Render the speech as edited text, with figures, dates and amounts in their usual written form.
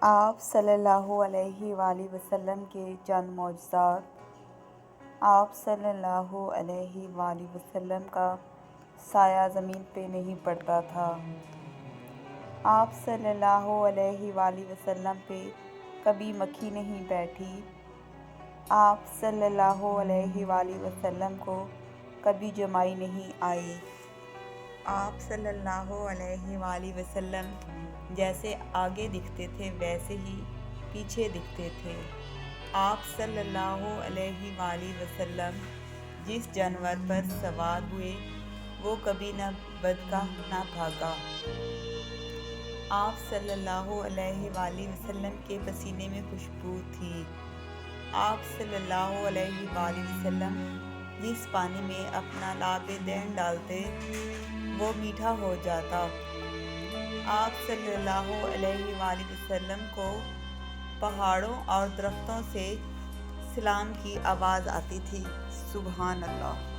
آپ صلی اللہ علیہ وآلہ وسلم کے چند معجزات۔ آپ صلی اللہ علیہ وآلہ وسلم کا سایہ زمین پہ نہیں پڑتا تھا۔ آپ صلی اللہ علیہ وآلہ وسلم پہ کبھی مکھی نہیں بیٹھی۔ آپ صلی اللہ علیہ وآلہ وسلم کو کبھی جمائی نہیں آئی۔ آپ صلی اللہ علیہ وآلہ وسلم جیسے آگے دکھتے تھے ویسے ہی پیچھے دکھتے تھے۔ آپ صلی اللہ علیہ وآلہ وسلم جس جانور پر سوار ہوئے وہ کبھی نہ بدکاہ نہ بھاگا۔ آپ صلی اللہ علیہ وآلہ وسلم کے پسینے میں خوشبو تھی۔ آپ صلی اللہ علیہ وآلہ وسلم جس پانی میں اپنا لعاب دہن ڈالتے وہ میٹھا ہو جاتا۔ آپ صلی اللہ علیہ وآلہ وسلم کو پہاڑوں اور درختوں سے سلام کی آواز آتی تھی۔ سبحان اللہ۔